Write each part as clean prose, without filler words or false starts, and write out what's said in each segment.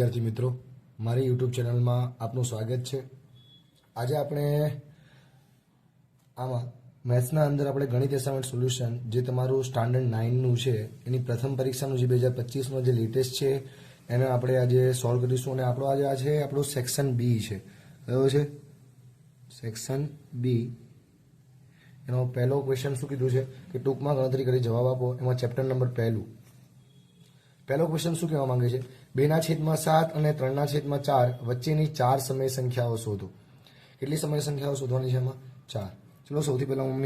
વિદ્યાર્થી મિત્રો, મારી યુટ્યુબ ચેનલમાં આપનું સ્વાગત છે। આજે આપણે આમાં મેથ્સના અંદર આપણે ગણિત એસાઇનમેન્ટ સોલ્યુશન જે તમારું સ્ટાન્ડર્ડ 9નું છે એની પ્રથમ પરીક્ષાનું જે 2025નો જે લેટેસ્ટ છે એને આપણે આજે સોલ્વ કરીશું। અને આપણો આજે આ છે આપણો સેક્શન બી છે। કયો છે? Section B. એનો પહેલો ક્વેશ્ચન શું કીધું છે કે ટૂંકમાં ગણતરી કરી જવાબ આપો। એમાં ચેપ્ટર નંબર પહેલો ક્વેશ્ચન શું કહેવા માંગે છે? 2/7 અને 3/4 વચ્ચેની 4 સમય સંખ્યાઓ શોધો। કેટલી સમય સંખ્યાઓ શોધવાની છે એમાં? 4। ચલો સૌથી પહેલા હું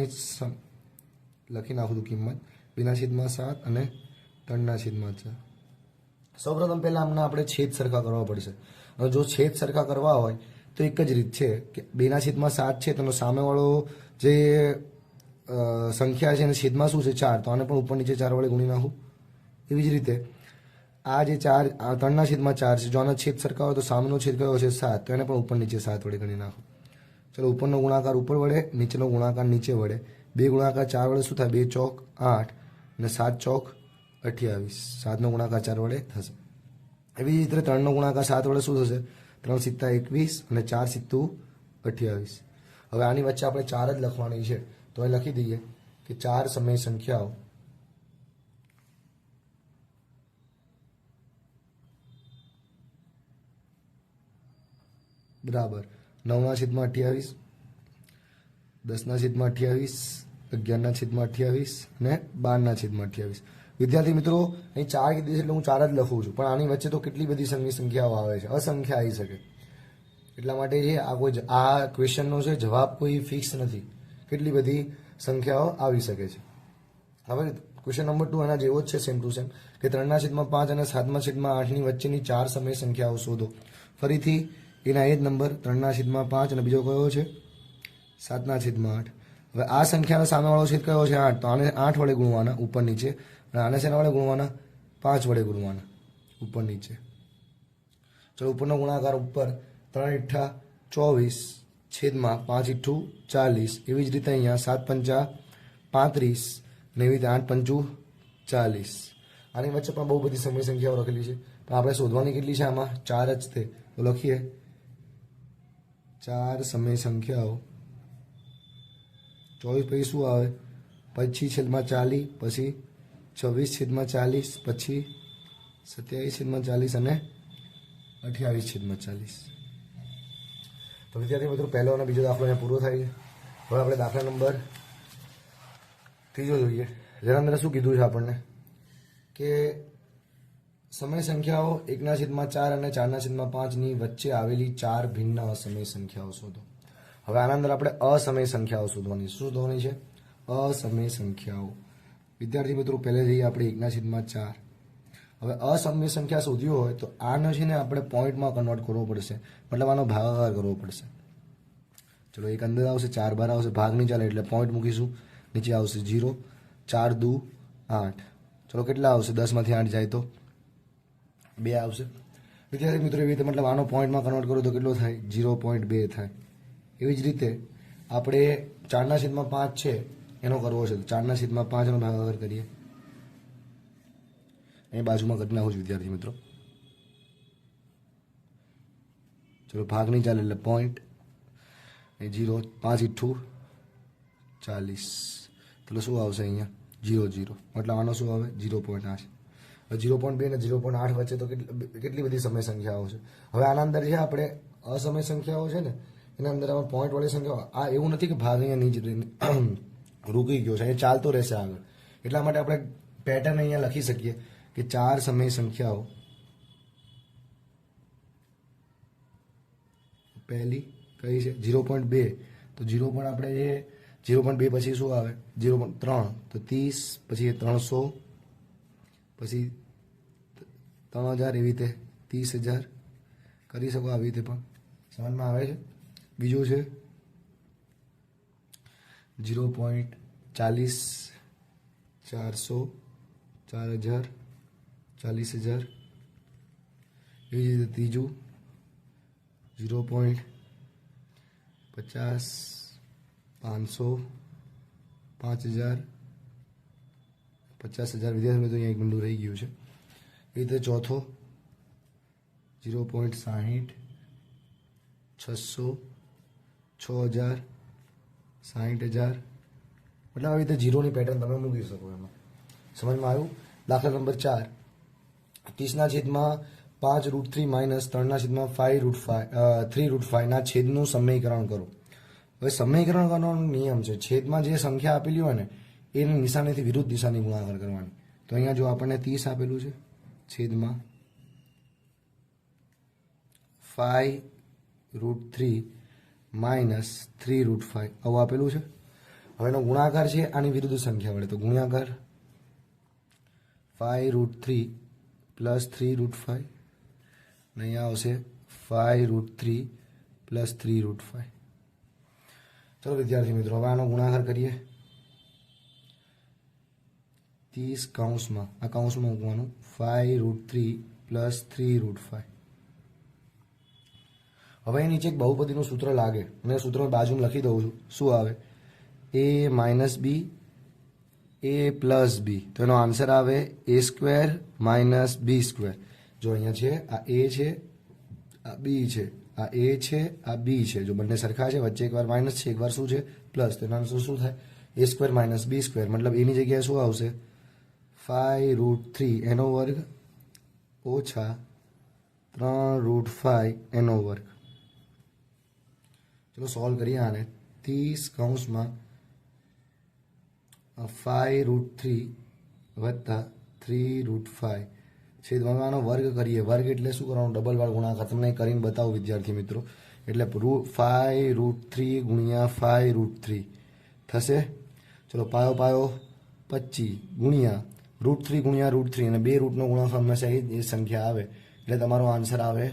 લખી નાખું છું કિંમત 2/7 અને 3/4। સૌપ્રથમ પહેલા આમના આપણે છેદ સરખા કરવા પડશે। અને જો છેદ સરખા કરવા હોય તો એક જ રીત છે કે 2/7 છે તેનો સામેવાળો જે સંખ્યા છે એને છેદમાં શું છે? 4, તો આને પણ ઉપર નીચે 4 વડે ગુણી નાખું। એવી જ રીતે આ જે 3/4 છે, જો આનો છેદ સરખા હોય તો સામેનો છેદ કયો છે? 7, તો એને પણ ઉપર નીચે 7 વડે ગણી નાખો। ચલો ઉપરનો ગુણાકાર ઉપર વડે, નીચેનો ગુણાકાર નીચે વડે। 2 ગુણાકાર 4 વડે શું થાય? 2 ચોક 8 અને 7 ચોક 28। 7નો ગુણાકાર 4 વડે થશે। એવી જ રીતે 3નો ગુણાકાર 7 વડે શું થશે? 3 સિત્તા 21 અને 4 સિત્તું 28। હવે આની વચ્ચે આપણે 4 જ લખવાની છે, તો એ લખી દઈએ કે 4 સમય સંખ્યાઓ બરાબર 9/28, 10/28, 11/28 અને 12/28। વિદ્યાર્થી મિત્રો, અહીં 4 કીધી છે એટલે હું 4 જ લખું છું, પણ આની વચ્ચે તો કેટલી બધી સંખ્યાઓ આવે છે, અસંખ્ય આવી શકે। એટલા માટે છે આ ક્વેશ્ચનનો છે જવાબ કોઈ ફિક્સ નથી, કેટલી બધી સંખ્યાઓ આવી શકે છે। હવે ક્વેશ્ચન નંબર 2 એના જેવો જ છે, સેમ ટુ સેમ, કે 3/5 અને 7/8ની વચ્ચેની 4 સમય સંખ્યાઓ શોધો। ફરીથી એના એ જ નંબર 3/5 અને બીજો કયો છે? 7/8। હવે આ સંખ્યાનો સામેવાળો છેદ કયો છે? 8, તો આને 8 વડે ગુણવાના ઉપર નીચે, અને આને શેના વડે ગુણવાના? 5 વડે ગુણવાના ઉપર નીચે। ચલો ઉપરનો ગુણાકાર ઉપર 3 × 24 છેદમાં 5 × 40। એવી જ રીતે અહીંયા 7 × 35 અને એવી રીતે 8 × 40। આની વચ્ચે પણ બહુ બધી સમય સંખ્યાઓ લખેલી છે, પણ આપણે શોધવાની કેટલી છે? આમાં 4 જ છે, તો લખીએ 4 સમય સંખ્યાઓ। 24 પછી શું આવે? પછી છેદમાં 40, પછી 26/40, પછી 27/40 અને 28/40। તો વિદ્યાર્થી મિત્રો, પહેલો અને બીજો દાખલો અહીંયા પૂરો થાય છે। હવે આપણે દાખલા નંબર 3 જોઈએ। જેના અંદર શું કીધું છે આપણને કે સમય સંખ્યાઓ 1/4 અને 4/5ની વચ્ચે આવેલી 4 ભિન્ન અસમય સંખ્યાઓ શોધો। હવે આના અંદર આપણે અસમય સંખ્યાઓ શોધવાની છે। શું શોધવાની છે? અસમય સંખ્યાઓ। વિદ્યાર્થી મિત્રો, પહેલે જઈએ આપણે 1/4। હવે અસમય સંખ્યા શોધ્યું હોય તો આનો છે ને આપણે પોઈન્ટમાં કન્વર્ટ કરવો પડશે, મતલબ આનો ભાગાકાર કરવો પડશે। ચલો એક અંદર આવશે, 4 બહાર આવશે, ભાગ નહીં ચાલે એટલે પોઈન્ટ મૂકીશું, નીચે આવશે 0, 4 દુ 8। ચલો કેટલા આવશે? 10માંથી 8 જાય તો 2 આવશે। વિદ્યાર્થી મિત્રો, એવી રીતે મતલબ આનો પોઈન્ટમાં કન્વર્ટ કરો તો કેટલો થાય? 0.2 થાય। એવી જ રીતે આપણે 4/5 છે એનો કરવો છે, તો 4/5 નો ભાગાકાર કરીએ, અહીં બાજુમાં કરી નાખું છું વિદ્યાર્થી મિત્રો। ચલો ભાગ નહીં ચાલે એટલે પોઈન્ટ, 0, 5 × 40, એટલે શું આવશે અહીંયા? 0, 0, મતલબ આનો શું આવે? 0.8। 0.2 અને 0.8 વચ્ચે તો કેટલી બધી સમય સંખ્યાઓ છે। હવે આના અંદર છે આપણે અસમય સંખ્યાઓ છે ને એના અંદર આમાં પોઈન્ટ વાળી સંખ્યાઓ, આ એવું નથી કે ભાગ અહીંયા નીચે રૂકી ગયો છે, એ ચાલતો રહેશે આગળ। એટલા માટે આપણે પેટર્ન અહીંયા લખી શકીએ કે 4 સમય સંખ્યાઓ, પહેલી કઈ છે? 0.2, તો 0 પણ આપણે એ 0.2 પછી શું આવે? 0.3, તો 30, પછી 300, પછી 3000, એવી રીતે 30,000 કરી શકો। આવી રીતે પણ સમજમાં આવે છે। બીજું છે 0.40, 400, 4000, 40,000। એવી જ રીતે ત્રીજું 0.50, 500, 5000, 50,000। વિદ્યાર્થી મિત્રો, અહીંયા એક બિંદુ રહી ગયું છે। એ રીતે ચોથો 0.60, 600, 6000, 60,000, મતલબ આવી રીતે જીરોની પેટર્ન તમે મૂકી શકો એમાં. સમજમાં આવ્યું? દાખલા નંબર 4, 30/5√3 માઇનસ 3/5 ના છેદનું સમીકરણ કરો. હવે સમીકરણ કરવાનો નિયમ છે, છેદમાં જે સંખ્યા આપેલી હોય ને એની નિશાનીથી વિરુદ્ધ દિશાની ગુણાકાર કરવાની. તો અહીંયા જો આપણને 30 આપેલું છે, છેદમાં 5√3 માઇનસ 3√5 આવું આપેલું છે. હવે એનો ગુણાકાર છે આની વિરુદ્ધ સંખ્યા વડે, તો ગુણાકાર 5√3 પ્લસ 3√5 અને અહીંયા આવશે 5√3 પ્લસ 3√5. ચલો વિદ્યાર્થી મિત્રો, હવે આનો ગુણાકાર કરીએ. 30 કૌંસમાં, આ કૌંસમાં મૂકવાનું 5√3 પ્લસ 3√5. હવે નીચે એક બહુપદીનું સૂત્ર લાગે અને સૂત્ર બાજુમાં લખી દઉં છું. શું આવે? a minus b a plus b, તો એનો આન્સર આવે a² માઇનસ b². જો અહીંયા છે, આ a છે, આ b છે, આ a છે, આ b છે. જો બંને સરખા છે, વચ્ચે એકવાર માઇનસ છે, એકવાર શું છે? પ્લસ. તો એનો આન્સર શું થાય? a² minus b². મતલબ એની જગ્યાએ શું આવશે? 5√3 એનો વર્ગ ઓછા 3√5 એનો વર્ગ. ચલો સોલ્વ કરીએ આને. 30 કૌંસમાં 5√3 વત્તા 3√5 છેદમાં આનો વર્ગ કરીએ. વર્ગ એટલે શું કરવાનું? ડબલ વાર ગુણાકાર. તમને કરીને બતાવું વિદ્યાર્થી મિત્રો. એટલે 5√3 ગુણ્યા 5√3 થશે. ચલો પાયો પાયો 25 ગુણ્યા √3 ગુણ્યા √3 અને બે રૂટનો ગુણાકાર હંમેશા એ સંખ્યા આવે એટલે તમારો આન્સર આવે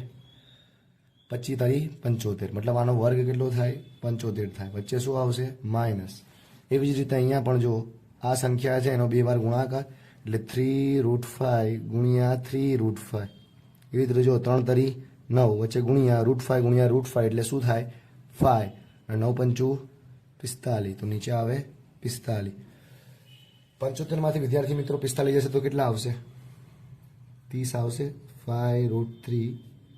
25 તારી 75. મતલબ આનો વર્ગ કેટલો થાય? 75 થાય. વચ્ચે શું આવશે? માઇનસ. એવી જ રીતે અહીંયા પણ જો આ સંખ્યા છે એનો બે વાર ગુણાકાર એટલે 3√5 ગુણ્યા 3√5. એવી રીતે જો 3 તારી 9 વચ્ચે ગુણ્યા √5 ગુણ્યા √5 એટલે શું થાય? 5 અને 9 પંચું 45. તો નીચે આવે 45. 75માંથી વિદ્યાર્થી મિત્રો 45 જશે તો કેટલા આવશે? 30 આવશે. 5√3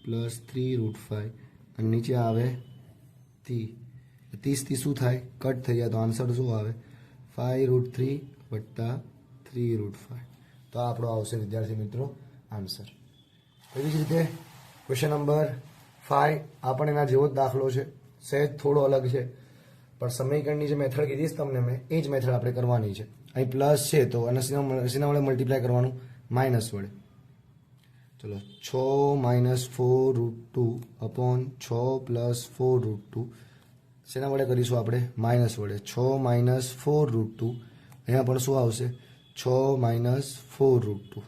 પ્લસ 3√5 અને નીચે આવે 30 થી શું થાય? કટ થઈ જાય. તો આન્સર શું આવે? 5√3 વત્તા 3√5. તો આ આપણો આવશે વિદ્યાર્થી મિત્રો આન્સર. એવી જ રીતે ક્વેશ્ચન નંબર 5 આપણે એના જેવો જ દાખલો છે, સહેજ થોડો અલગ છે, પણ સમીકરણની જે મેથડ કીધી છે તમને મેં એ જ મેથડ આપણે કરવાની છે. અહીં પ્લસ છે તો અને શેના વડે મલ્ટીપ્લાય કરવાનું? માઇનસ વડે. ચલો 6 માઇનસ 4√2 અપોન 6 પ્લસ 4√2 શેના વડે કરીશું આપણે? માઇનસ વડે. 6 માઇનસ 4√2 અહીંયા પણ શું આવશે? 6 માઇનસ 4√2.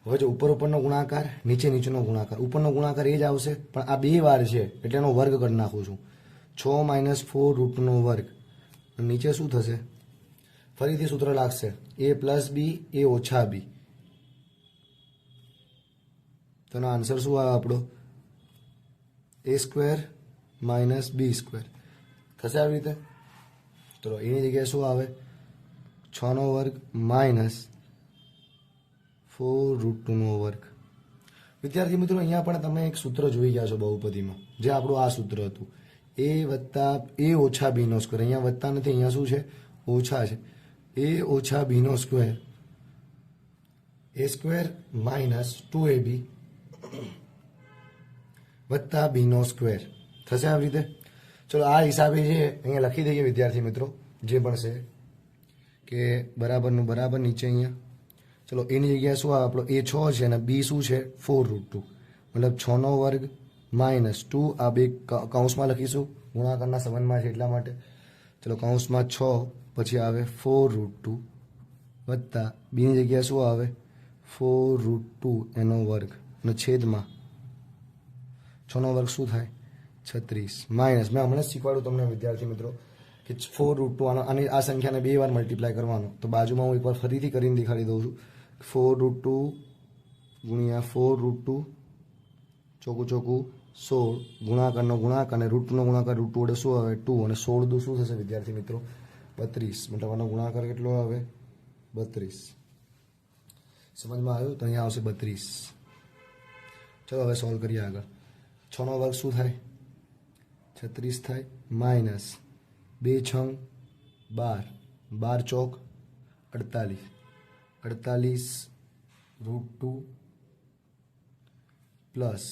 હવે જો ઉપર ઉપરનો ગુણાકાર, નીચે નીચેનો ગુણાકાર. ઉપરનો ગુણાકાર એ જ આવશે પણ આ બે વાર છે એટલે એનો વર્ગ કરી નાખું છું. 6 માઇનસ 4√2 વર્ગ. નીચે શું થશે? ફરીથી સૂત્ર લાગશે a પ્લસ બી એ ઓછા બી. તો એનો આન્સર શું આવે આપણો? a² minus b². થશે આવી રીતે. તો એની જગ્યાએ શું આવે? 6નો વર્ગ માઇનસ 4√2 વર્ગ. વિદ્યાર્થી મિત્રો અહીંયા પણ તમે એક સૂત્ર જોઈ ગયા છો બહુપદીમાં, જે આપણું આ સૂત્ર હતું a વત્તા a ઓછા b નો સ્ક્વેર. અહીંયા વત્તા નથી, અહીંયા શું છે? ઓછા છે. a ઓછા b નો સ્ક્વેર a² માઇનસ 2ab વત્તા b નો સ્ક્વેર થશે આવી રીતે. ચલો આ હિસાબે છે અહીંયા લખી દઈએ વિદ્યાર્થી મિત્રો, જે પણ છે કે બરાબરનું બરાબર નીચે અહીંયા. ચલો એની જગ્યાએ શું આવે? આપણો a 6 છે અને b શું છે? 4√2. મતલબ 6નો વર્ગ માઇનસ 2. આ બે કૌંસમાં લખીશું, ગુણાકારના સંબંધમાં છે એટલા માટે. ચલો કૌંસમાં 6 પછી આવે 4√2 વત્તા બીની જગ્યાએ શું આવે? 4√2 એનો વર્ગ અને છેદમાં 6નો વર્ગ શું થાય? 36 માઇનસ. મેં હમણાં જ શીખવાડું તમને વિદ્યાર્થી મિત્રો કે 4√2 અને આ સંખ્યાને બે વાર મલ્ટીપ્લાય કરવાનો. તો બાજુમાં હું એકવાર ફરીથી કરીને દેખાડી દઉં છું. 4√2 ગુણ્યા 4√2 ચોકું ચોકું 16 ગુણાકારનો ગુણાકાર અને રૂટનો ગુણાકાર √2 વડે શું આવે? 2 અને 16 શું થશે વિદ્યાર્થી મિત્રો? 32. મતલબ આનો ગુણાકાર કેટલો આવે? 32. સમજમાં આવ્યું? તો અહીંયા આવશે 32. ચલો હવે સોલ્વ કરીએ આગળ. 6 નો વર્ગ શું થાય? 36 થાય માઇનસ 2 છંગ 12, 12 ચોક 48, 48 √2 પ્લસ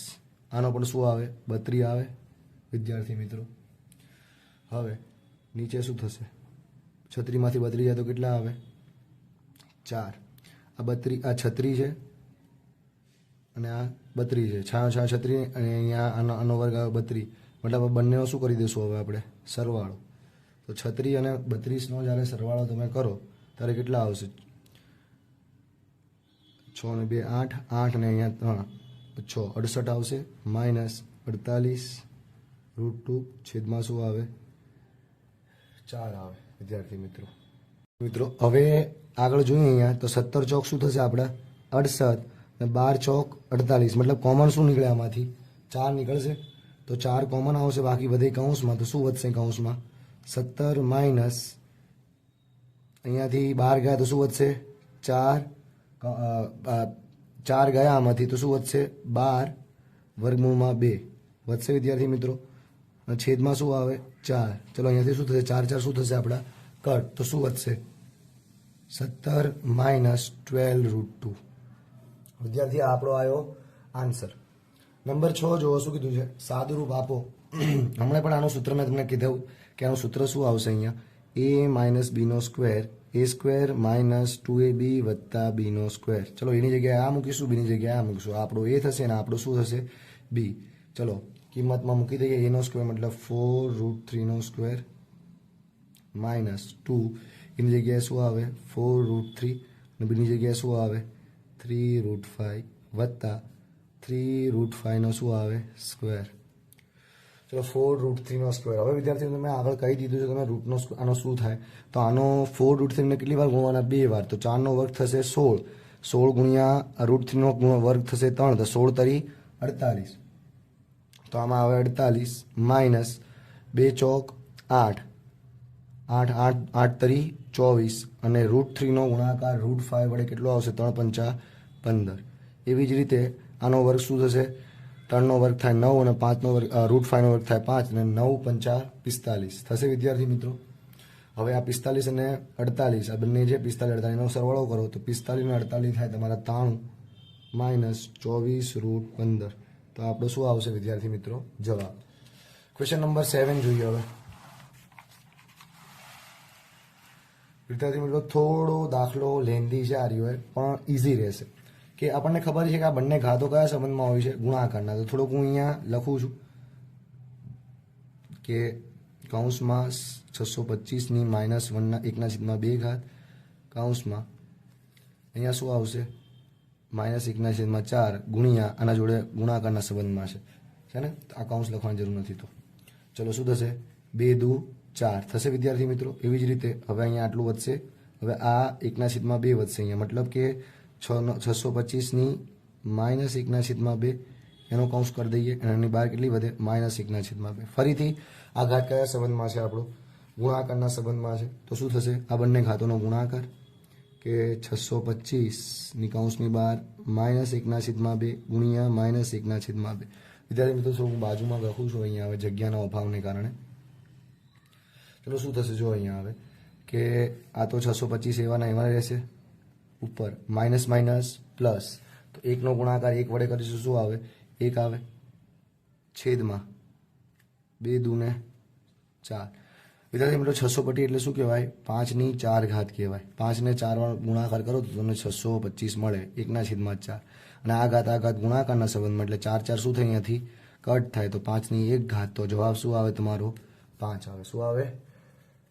આનો પણ શું આવે? 32 આવે વિદ્યાર્થી મિત્રો. હવે નીચે શું થશે? 36માંથી 32 જાય તો કેટલા આવે? 4. આ 32 આ 36 છે અને આ 32 છે. 6 6 36 અને અહીંયા આનો વર્ગ આવે 32. મતલબ આ બંનેનો શું કરી દઈશું હવે આપણે? સરવાળો. તો 36 અને 32નો જ્યારે સરવાળો તમે કરો ત્યારે કેટલા આવશે? 6 ને 2 8, 8 ને અહીંયા 3 6 68 આવશે માઇનસ 48 √2 છેદમાં શું આવે? 4 આવે વિદ્યાર્થી મિત્રો. હવે આગળ જોઈએ અહીંયા તો 17 ચોક શું થશે આપણા? 68 અને 12 ચોક 48. મતલબ કોમન શું નીકળે આમાંથી? 4 નીકળશે. તો 4 કોમન આવશે, બાકી બધે કૌંસમાં. તો શું વધશે કૌંસમાં? 17 માઇનસ અહીંયાથી 12 ગયા તો શું વધશે? 4 ગયા આમાંથી તો શું વધશે? 12 વર્ગમૂળમાં 2 વધશે વિદ્યાર્થી મિત્રો. અને છેદમાં શું આવે? 4. ચલો અહીંયાથી શું થશે? 4 4 શું થશે આપણા? કટ. તો શું વધશે? 17 માઇનસ 12 √2. વિદ્યાર્થી આપણો આવ્યો આન્સર. નંબર 6 જોવો શું કીધું છે? સાદુરૂપ આપો. હમણાં પણ આનું સૂત્ર મેં તમને કીધું કે આનું સૂત્ર શું આવશે અહીંયા? a માઇનસ બીનો સ્ક્વેર a² માઇનસ 2ab વત્તા બીનો સ્ક્વેર. ચલો એની જગ્યાએ આ મૂકીશું, બીની જગ્યાએ આ મૂકીશું. આપણો a થશે અને આપણું શું થશે? b. ચલો કિંમતમાં મૂકી દઈએ. a નો સ્ક્વેર મતલબ 4 √3 સ્ક્વેર માઇનસ 2 એની જગ્યાએ શું આવે? 4 √3 અને બીની જગ્યાએ શું આવે? 3 √5 વત્તા 3 √5 શું આવે? સ્ક્વેર. ચલો 4 √3 સ્ક્વેર. હવે વિદ્યાર્થીઓ તમે આગળ કહી દીધું છે તમે રૂટનો આનો શું થાય? તો આનો 4 √3 ને કેટલી વાર ગુણવાના? 2 વાર. તો 4 નો વર્ગ થશે 16. 16 ગુણ્યા √3 નો વર્ગ થશે 3. તો 16 તરી 48. તો આમાં આવે 48 માઇનસ 2 ચોક 8, 8 8 8 તરી 24 અને √3 નો ગુણાકાર √5 વડે કેટલો આવશે? 3 5 15. એવી જ રીતે આનો વર્ગ શું થશે? 3 નો વર્ગ થાય 9 અને 5 નો વર્ગ √5 નો વર્ગ થાય 5 અને 9 5 45 થશે વિદ્યાર્થી મિત્રો. હવે આ 45 અને 48 આ બંને જે 45 48 નો સરવાળો કરો તો 45 અને 48 થાય તમારા 93 માઇનસ 24 √15. તો આપણો શું આવશે વિદ્યાર્થી મિત્રો? જવાબ. ક્વેશ્ચન નંબર 7 જોઈએ હવે. વિદ્યાર્થી મિત્રો થોડો દાખલો લેન્ધી છે આ રહ્યો પણ ઇઝી રહેશે. કે આપણને ખબર છે કે આ બંને ઘાતો કયા સંબંધમાં હોય છે? ગુણાકારના. તો થોડુંક હું અહીંયા લખું છું કે કૌંસમાં 625 ની -1/2 કૌંસમાં અહીંયા શું આવશે? -1/4 ગુણ્યા આના જોડે ગુણાકારના સંબંધમાં છે ને? આ કૌંસ લખવાની જરૂર નથી. તો ચલો શું થશે? 2 દુ 4 થશે વિદ્યાર્થી મિત્રો. એવી જ રીતે હવે અહીંયા આટલું વધશે. હવે આ 1/2 વધશે અહીંયા. મતલબ કે 625 ની -1/2 એનો કૌંસ કરી દઈએ અને એની બહાર કેટલી વધે? -1/2. ફરીથી આ ઘાત કયા સંબંધમાં છે? આપણો ગુણાકારના સંબંધમાં છે. તો શું થશે? આ બંને ઘાતોનો ગુણાકાર કે 625 ની કૌંસની બહાર -1/2 ગુણ્યા -1/2. વિદ્યાર્થી મિત્રો હું બાજુમાં લખું છું અહીંયા હવે જગ્યાના અભાવને કારણે. ચલો શું થશે? જો અહીંયા આવે કે આ તો 625 એવાના એવા રહેશે. ઉપર માઇનસ માઇનસ પ્લસ. તો 1 નો ગુણાકાર 1 વડે કરીશું શું આવે? 1 આવે. છેદમાં 2 દુ ને 4. વિદ્યાર્થી મિત્રો 625 એટલે શું કહેવાય? 5 ની 4 ઘાત કહેવાય. 5 ને 4 વાર ગુણાકાર કરો તો તમને 625 મળે 1/4. અને આ ઘાત ગુણાકારના સંબંધમાં એટલે 4 4 શું થાય? અહીંયાથી કટ થાય તો 5 ની 1 ઘાત. તો જવાબ શું આવે તમારો? 5 આવે. શું આવે?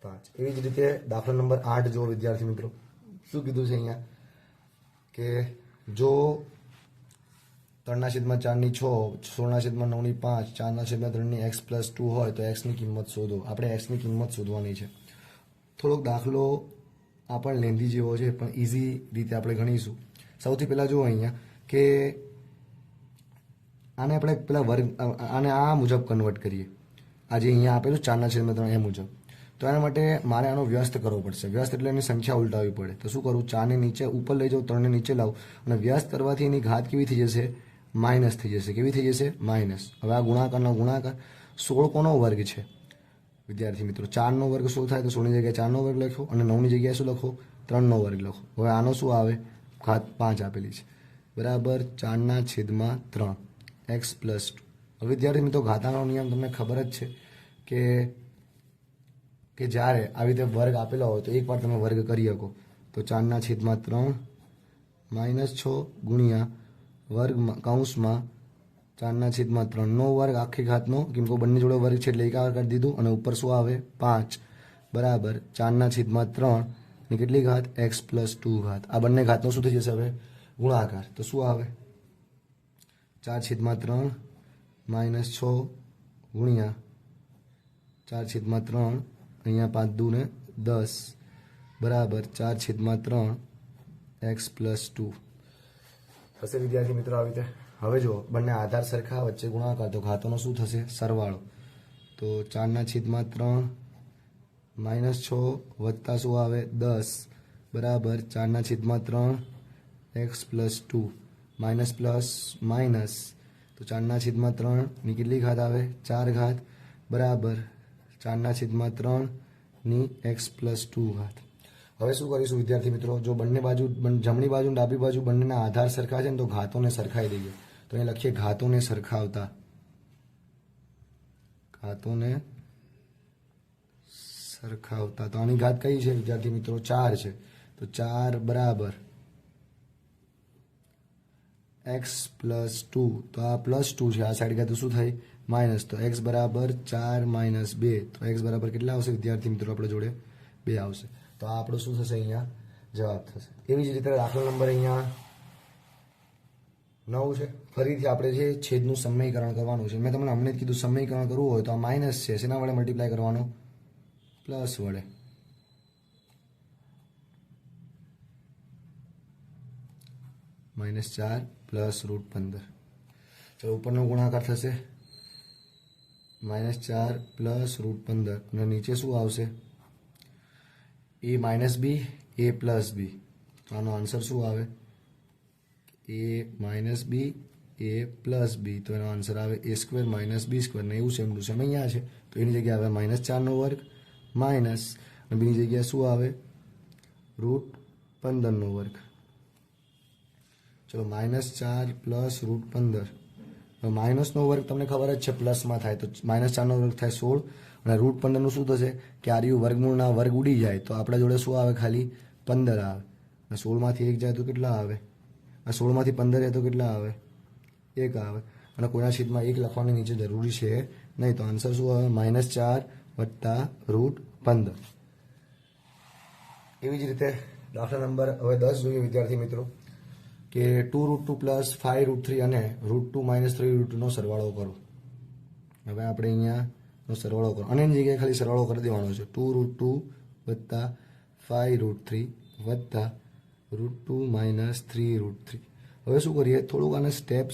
5. એવી જ રીતે દાખલો નંબર 8 જો વિદ્યાર્થી મિત્રો. શું કીધું છે અહીંયા? કે જો 3/4 ની 6, 16/9 ની 5, 4/3 ની x+2 હોય તો x ની કિંમત શોધો. આપણે x ની કિંમત શોધવાની છે. થોડોક દાખલો આ પણ લેન્ધી જેવો છે પણ ઇઝી રીતે આપણે ગણીશું. સૌથી પહેલાં જુઓ અહીંયા કે આને આપણે પેલા વર્ગ આને આ મુજબ કન્વર્ટ કરીએ. આજે અહીંયા આપેલું 4/3 એ મુજબ. તો એના માટે મારે આનો વ્યસ્ત કરવો પડશે. વ્યસ્ત એટલે એની સંખ્યા ઉલટાવવી પડે. તો શું કરું? 4 ને નીચે ઉપર લઈ જાઉં, 3 ને નીચે લાવું અને વ્યસ્ત કરવાથી એની ઘાત કેવી થઈ જશે? માઇનસ થઈ જશે. કેવી થઈ જશે? માઇનસ. હવે આ ગુણાકારનો ગુણાકાર 16 કોનો વર્ગ છે વિદ્યાર્થી મિત્રો? 4નો વર્ગ 16 થાય તો 16ની જગ્યાએ 4નો વર્ગ લખો અને 9ની જગ્યાએ શું લખો? 3નો વર્ગ લખો. હવે આનો શું આવે? ઘાત 5 આપેલી છે બરાબર 4/3 x + 2. હવે વિદ્યાર્થી મિત્રો ઘાતાનો નિયમ તમને ખબર જ છે કે જ્યારે આવી રીતે વર્ગ આપેલો હોય તો એકવાર તમે વર્ગ કરી શકો. તો 4/3 -6 ગુણ્યા વર્ગમાં કૌંસમાં 4/3નો વર્ગ આખી ઘાતનો, કેમ કે બંને જોડે વર્ગ છે એટલે એકાકાર કરી દીધું અને ઉપર શું આવે? 5 બરાબર 4/3 ની કેટલી ઘાત? x + 2 ઘાત. આ બંને ઘાતનો શું થઈ જશે હવે? ગુણાકાર. તો શું આવે? 4/3 -6 ગુણ્યા 4/3 અહીંયા 5 દુ ને 10 બરાબર 4/3 x + 2 થશે વિદ્યાર્થી મિત્રો આવી રીતે. હવે જો બંને આધાર સરખા, વચ્ચે ગુણાકાર, તો ઘાતોનો શું થશે? સરવાળો. તો 4/3 -6 વત્તા શું આવે? 10 બરાબર 4/3 x + 2 માઇનસ પ્લસ માઇનસ, તો 4/3 ની કેટલી ઘાત આવે? 4 ઘાત બરાબર 4/3 ની x + 2 ઘાત. હવે શું કરીશું વિદ્યાર્થી મિત્રો? જો બંને બાજુ જમણી બાજુ અને ડાબી બાજુ બંનેના આધાર સરખા છે ને તો ઘાતોને સરખાઈ દઈએ. તો અહીં લખીએ ઘાતોને સરખાવતા. તો આની ઘાત કઈ છે વિદ્યાર્થી મિત્રો? 4 છે. તો 4 બરાબર x + 2, તો આ +2 છે, આ સાઈડ ગયા તો શું થાય? માઇનસ. તો x બરાબર 4 - 2, તો x બરાબર કેટલા આવશે વિદ્યાર્થી મિત્રો? આપણે જોડે 2 આવશે. તો આ આપણો શું થશે? અહીંયા જવાબ થશે. એવી જ રીતે દાખલો નંબર અહીંયા 9 છે. ફરીથી આપણે જે છેદનું સમયકરણ કરવાનું છે. મેં તમને હમણાં જ કીધું સમયકરણ કરવું હોય તો આ માઇનસ છે, શેના વડે મલ્ટીપ્લાય કરવાનું? પ્લસ વડે. -4 + √15. ચલો ઉપરનો ગુણાકાર થશે -4 + √15 અને નીચે શું આવશે? a - b a + b. તો આનો આન્સર શું આવે? a - b a + b. તો એનો આન્સર આવે a² - b². ને એવું સેમ ટુ સેમ અહીંયા છે તો એની જગ્યાએ આવે -4નો વર્ગ માઇનસ અને બીજી જગ્યાએ શું આવે? √15નો વર્ગ. ચલો -4 + √15. માઇનસનો વર્ગ તમને ખબર જ છે પ્લસમાં થાય, તો -4નો વર્ગ થાય 16 અને √15નું શું થશે? કે આર્યું વર્ગમૂળના વર્ગ ઉડી જાય તો આપણા જોડે શું આવે? ખાલી 15 આવે. અને 16માંથી 1 જાય તો કેટલા આવે? આ 16માંથી 15 જાય તો કેટલા આવે? 1 આવે. અને કોઈના છેદમાં 1 લખવાની નીચે જરૂરી છે નહીં. તો આન્સર શું આવે? -4 + √15. એવી જ રીતે દાખલા નંબર હવે 10 જોઈએ વિદ્યાર્થી મિત્રો કે 2√2 + 5√3 અને √2 - 3√2નો સરવાળો કરો. હવે આપણે અહીંયાનો સરવાળો કરો અને એની જગ્યાએ ખાલી સરવાળો કરી દેવાનો છે. 2√2 + 5√3 વત્તા √2 - 3√3. હવે શું કરીએ? થોડુંક આને સ્ટેપ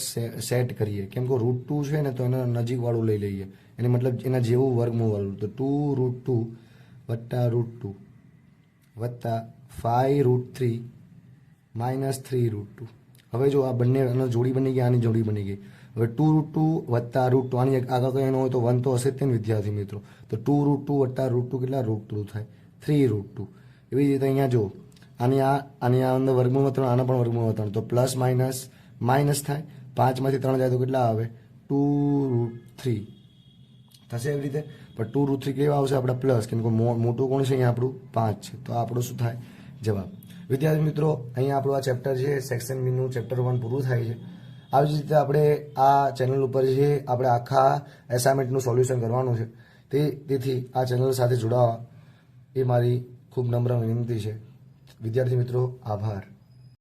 સેટ કરીએ, કેમ કે √2 છે ને તો એના નજીકવાળું લઈ લઈએ, એને મતલબ એના જેવું વર્ગમૂળ વાળું. તો 2√2 વત્તા √2 વત્તા 5√3 - 3√2. હવે જો આ બંને જોડી બની ગઈ, આની જોડી બની ગઈ. હવે 2√2 વત્તા √2, આની આગળ કંઈ ન હોય તો 1 તો હશે જ તે વિદ્યાર્થી મિત્રો. તો 2√2 વત્તા √2 કેટલા? √2 થાય 3√2. એવી જ રીતે અહીંયા જો આની આ અંદર વર્ગમૂળમાં 3, આના પણ વર્ગમૂળમાં 3, તો પ્લસ માઇનસ થાય. 5માંથી 3 જાય તો કેટલા આવે? 2√3 થશે. એવી રીતે પણ 2√3 કેવા આવશે? આપણા પ્લસ, કેમ કે મોટું કોણ છે? અહીંયા આપણું 5 છે. તો આપણું શું થાય? જવાબ. વિદ્યાર્થી મિત્રો અહીંયા આપણું આ ચેપ્ટર છે સેક્શન બીનું ચેપ્ટર 1 પૂરું થાય છે. આવી જ રીતે આપણે આ ચેનલ ઉપર જે આપણે આખા એસાઇનમેન્ટનું સોલ્યુશન કરવાનું છે તેથી આ ચેનલ સાથે જોડાવા એ મારી ખૂબ નમ્ર વિનંતી છે. વિદ્યાર્થી મિત્રો આભાર.